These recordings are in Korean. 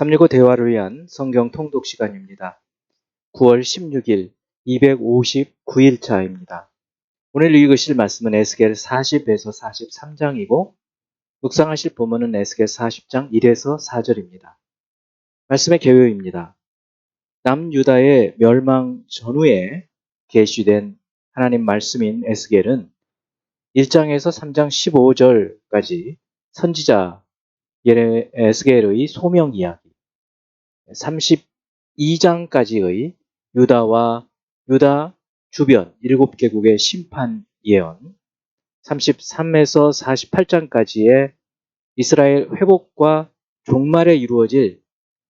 365 대화를 위한 성경 통독 시간입니다. 9월 16일 259일차입니다. 오늘 읽으실 말씀은 에스겔 40에서 43장이고 묵상하실 본문은 에스겔 40장 1에서 4절입니다. 말씀의 개요입니다. 남유다의 멸망 전후에 계시된 하나님 말씀인 에스겔은 1장에서 3장 15절까지 선지자 에스겔의 소명 이야기, 32장까지의 유다와 유다 주변 7개국의 심판 예언, 33에서 48장까지의 이스라엘 회복과 종말에 이루어질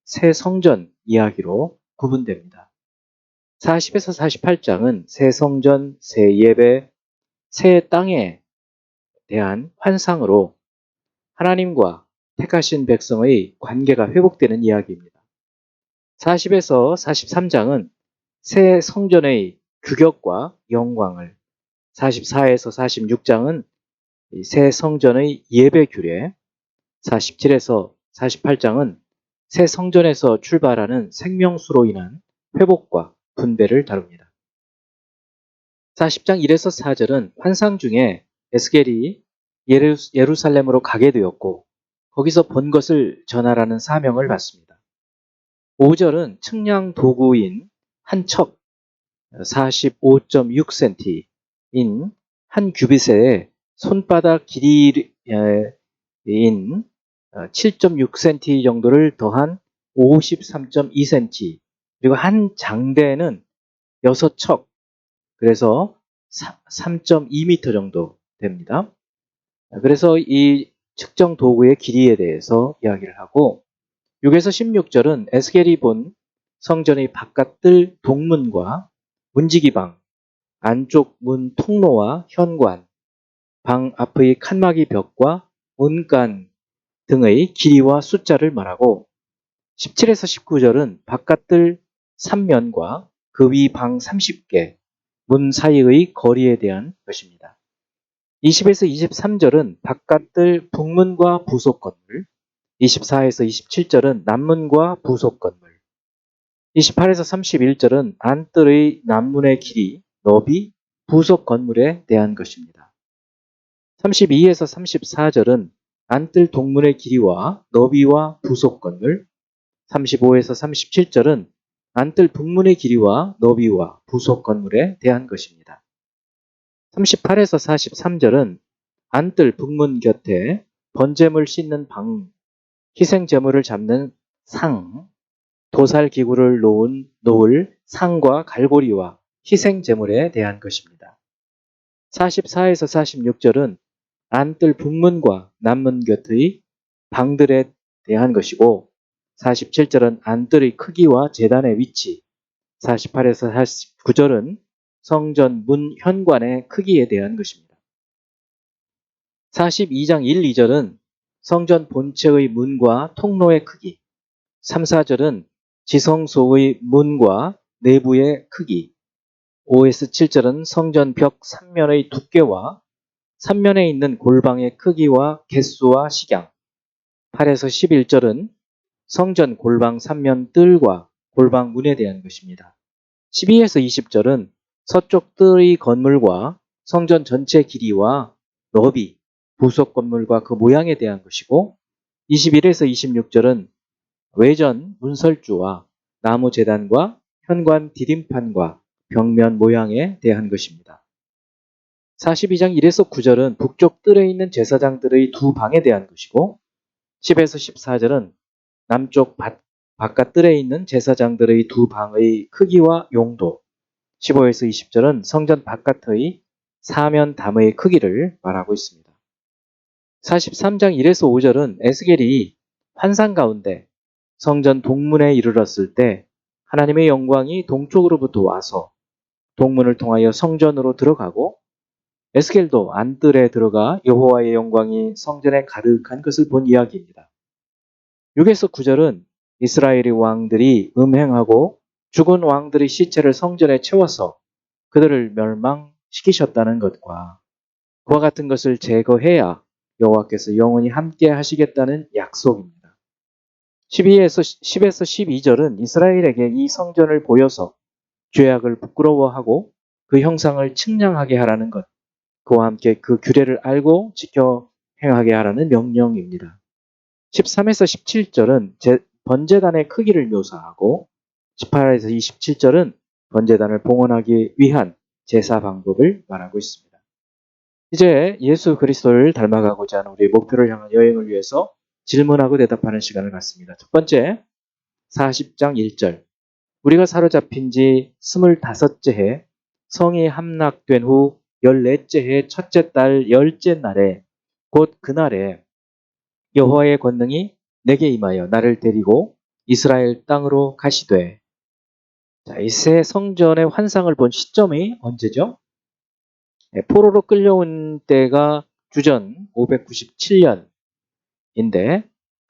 새 성전 이야기로 구분됩니다. 40에서 48장은 새 성전, 새 예배, 새 땅에 대한 환상으로 하나님과 택하신 백성의 관계가 회복되는 이야기입니다. 40에서 43장은 새 성전의 규격과 영광을, 44에서 46장은 새 성전의 예배 규례, 47에서 48장은 새 성전에서 출발하는 생명수로 인한 회복과 분배를 다룹니다. 40장 1에서 4절은 환상 중에 에스겔이 예루살렘으로 가게 되었고 거기서 본 것을 전하라는 사명을 받습니다. 5절은 측량 도구인 한 척 45.6cm인 한 규빗의 손바닥 길이인 7.6cm 정도를 더한 53.2cm, 그리고 한 장대는 6척, 그래서 3.2m 정도 됩니다. 그래서 이 측정 도구의 길이에 대해서 이야기를 하고, 6에서 16절은 에스겔이 본 성전의 바깥들 동문과 문지기방, 안쪽 문 통로와 현관, 방 앞의 칸막이 벽과 문간 등의 길이와 숫자를 말하고, 17에서 19절은 바깥들 3면과 그 위 방 30개, 문 사이의 거리에 대한 것입니다. 20에서 23절은 바깥들 북문과 부속 건물, 24에서 27절은 남문과 부속 건물, 28에서 31절은 안뜰의 남문의 길이, 너비, 부속 건물에 대한 것입니다. 32에서 34절은 안뜰 동문의 길이와 너비와 부속 건물, 35에서 37절은 안뜰 북문의 길이와 너비와 부속 건물에 대한 것입니다. 38에서 43절은 안뜰 북문 곁에 번제물 씻는 방, 희생제물을 잡는 상, 도살기구를 놓을 상과 갈고리와 희생제물에 대한 것입니다. 44에서 46절은 안뜰 북문과 남문 곁의 방들에 대한 것이고, 47절은 안뜰의 크기와 제단의 위치, 48에서 49절은 성전 문 현관의 크기에 대한 것입니다. 42장 1, 2절은 성전 본체의 문과 통로의 크기, 3, 4절은 지성소의 문과 내부의 크기, 5에서 7절은 성전 벽 3면의 두께와 3면에 있는 골방의 크기와 개수와 식양, 8에서 11절은 성전 골방 3면 뜰과 골방 문에 대한 것입니다. 12에서 20절은 서쪽 뜰의 건물과 성전 전체 길이와 너비, 부속 건물과 그 모양에 대한 것이고, 21에서 26절은 외전 문설주와 나무 제단과 현관 디딤판과 벽면 모양에 대한 것입니다. 42장 1에서 9절은 북쪽 뜰에 있는 제사장들의 두 방에 대한 것이고, 10에서 14절은 남쪽 바깥 뜰에 있는 제사장들의 두 방의 크기와 용도, 15에서 20절은 성전 바깥의 사면 담의 크기를 말하고 있습니다. 43장 1에서 5절은 에스겔이 환상 가운데 성전 동문에 이르렀을 때 하나님의 영광이 동쪽으로부터 와서 동문을 통하여 성전으로 들어가고, 에스겔도 안뜰에 들어가 여호와의 영광이 성전에 가득한 것을 본 이야기입니다. 6에서 9절은 이스라엘의 왕들이 음행하고 죽은 왕들의 시체를 성전에 채워서 그들을 멸망시키셨다는 것과 그와 같은 것을 제거해야 여호와께서 영원히 함께 하시겠다는 약속입니다. 10에서 12절은 이스라엘에게 이 성전을 보여서 죄악을 부끄러워하고 그 형상을 측량하게 하라는 것, 그와 함께 그 규례를 알고 지켜 행하게 하라는 명령입니다. 13에서 17절은 번제단의 크기를 묘사하고 18에서 27절은 번제단을 봉헌하기 위한 제사 방법을 말하고 있습니다. 이제 예수 그리스도를 닮아가고자 하는 우리의 목표를 향한 여행을 위해서 질문하고 대답하는 시간을 갖습니다. 첫 번째, 40장 1절. 우리가 사로잡힌 지 25째 해, 성이 함락된 후 14째 해 첫째 달 10째 날에, 곧 그날에 여호와의 권능이 내게 임하여 나를 데리고 이스라엘 땅으로 가시되. 자, 이 새 성전의 환상을 본 시점이 언제죠? 포로로 끌려온 때가 주전 597년인데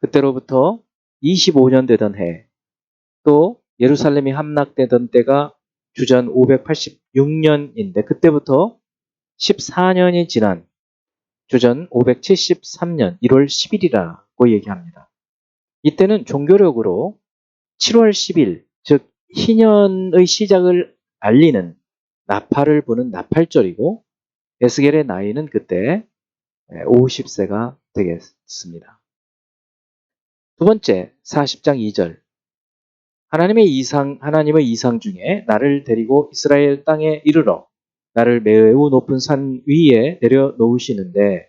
그때로부터 25년 되던 해, 또 예루살렘이 함락되던 때가 주전 586년인데 그때부터 14년이 지난 주전 573년 1월 10일이라고 얘기합니다. 이때는 종교력으로 7월 10일, 즉 희년의 시작을 알리는 나팔을 부는 나팔절이고 에스겔의 나이는 그때 50세가 되겠습니다. 두 번째, 40장 2절. 하나님의 이상 중에 나를 데리고 이스라엘 땅에 이르러 나를 매우 높은 산 위에 내려 놓으시는데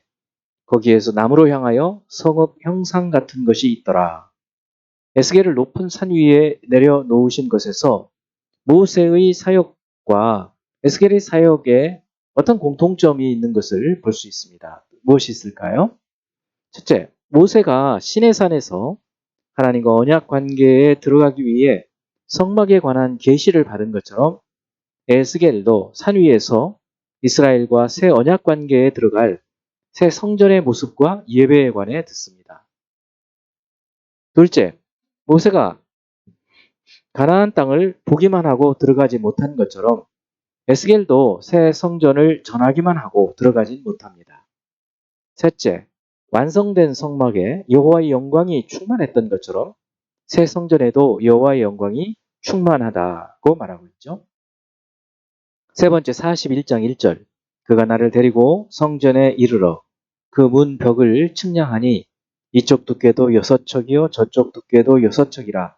거기에서 나무로 향하여 성읍 형상 같은 것이 있더라. 에스겔을 높은 산 위에 내려 놓으신 것에서 모세의 사역과 에스겔의 사역에 어떤 공통점이 있는 것을 볼 수 있습니다. 무엇이 있을까요? 첫째, 모세가 시내산에서 하나님과 언약 관계에 들어가기 위해 성막에 관한 계시를 받은 것처럼 에스겔도 산 위에서 이스라엘과 새 언약 관계에 들어갈 새 성전의 모습과 예배에 관해 듣습니다. 둘째, 모세가 가나안 땅을 보기만 하고 들어가지 못한 것처럼 에스겔도 새 성전을 전하기만 하고 들어가진 못합니다. 셋째, 완성된 성막에 여호와의 영광이 충만했던 것처럼 새 성전에도 여호와의 영광이 충만하다고 말하고 있죠. 세 번째, 41장 1절. 그가 나를 데리고 성전에 이르러 그 문 벽을 측량하니 이쪽 두께도 6척이요 저쪽 두께도 6척이라.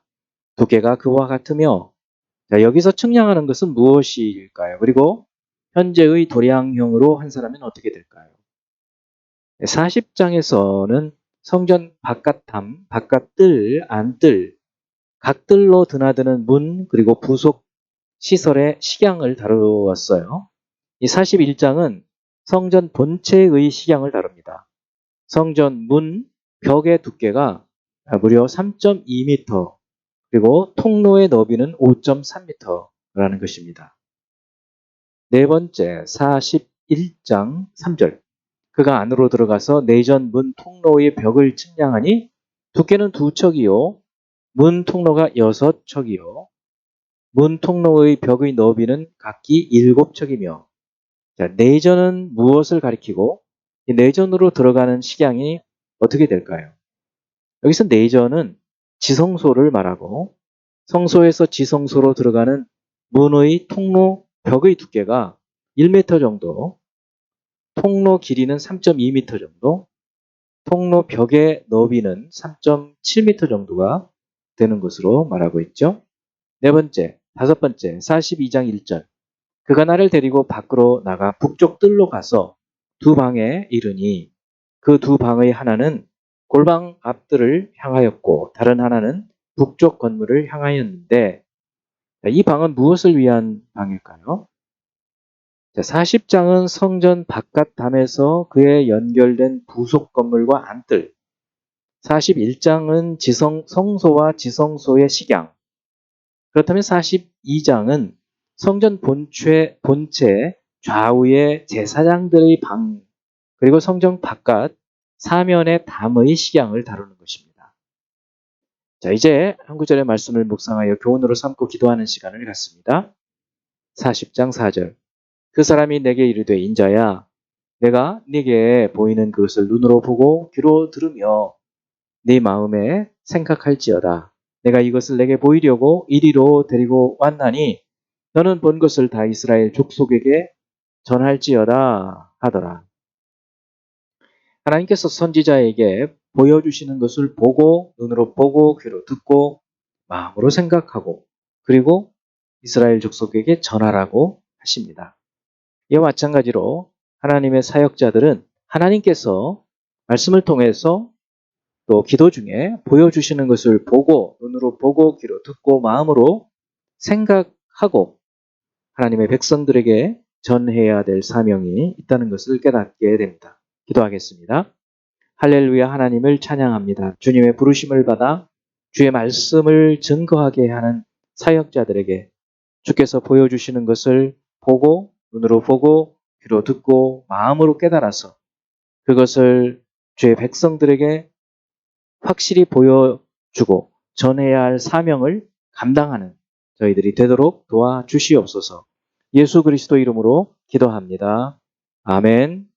두께가 그와 같으며. 자, 여기서 측량하는 것은 무엇일까요? 그리고 현재의 도량형으로 한 사람은 어떻게 될까요? 40장에서는 성전 바깥함, 바깥뜰, 안뜰, 각들로 드나드는 문, 그리고 부속 시설의 식양을 다루었어요. 이 41장은 성전 본체의 식양을 다룹니다. 성전 문, 벽의 두께가 무려 3.2m, 그리고 통로의 너비는 5.3m라는 것입니다. 네 번째, 41장 3절. 그가 안으로 들어가서 내전 문 통로의 벽을 측량하니 두께는 2척이요 문 통로가 6척이요 문 통로의 벽의 너비는 각기 7척이며. 자, 내전은 무엇을 가리키고 이 내전으로 들어가는 식양이 어떻게 될까요? 여기서 내전은 지성소를 말하고 성소에서 지성소로 들어가는 문의 통로 벽의 두께가 1m 정도, 통로 길이는 3.2m 정도, 통로 벽의 너비는 3.7m 정도가 되는 것으로 말하고 있죠. 네 번째, 다섯 번째, 42장 1절. 그가 나를 데리고 밖으로 나가 북쪽 뜰로 가서 두 방에 이르니 그 두 방의 하나는 골방 앞뜰을 향하였고 다른 하나는 북쪽 건물을 향하였는데 이 방은 무엇을 위한 방일까요? 40장은 성전 바깥담에서 그에 연결된 부속 건물과 안뜰, 41장은 성소와 지성소의 식양, 그렇다면 42장은 성전 본체 좌우의 제사장들의 방, 그리고 성전 바깥 사면의 담의 식양을 다루는 것입니다. 자, 이제 한 구절의 말씀을 묵상하여 교훈으로 삼고 기도하는 시간을 갖습니다. 40장 4절. 그 사람이 내게 이르되 인자야 내가 네게 보이는 그것을 눈으로 보고 귀로 들으며 네 마음에 생각할지어다. 내가 이것을 내게 보이려고 이리로 데리고 왔나니 너는 본 것을 다 이스라엘 족속에게 전할지어다 하더라. 하나님께서 선지자에게 보여주시는 것을 보고 눈으로 보고 귀로 듣고 마음으로 생각하고 그리고 이스라엘 족속에게 전하라고 하십니다. 이와 마찬가지로 하나님의 사역자들은 하나님께서 말씀을 통해서 또 기도 중에 보여주시는 것을 보고 눈으로 보고 귀로 듣고 마음으로 생각하고 하나님의 백성들에게 전해야 될 사명이 있다는 것을 깨닫게 됩니다. 기도하겠습니다. 할렐루야. 하나님을 찬양합니다. 주님의 부르심을 받아 주의 말씀을 증거하게 하는 사역자들에게 주께서 보여주시는 것을 보고 눈으로 보고 귀로 듣고 마음으로 깨달아서 그것을 주의 백성들에게 확실히 보여주고 전해야 할 사명을 감당하는 저희들이 되도록 도와주시옵소서. 예수 그리스도 이름으로 기도합니다. 아멘.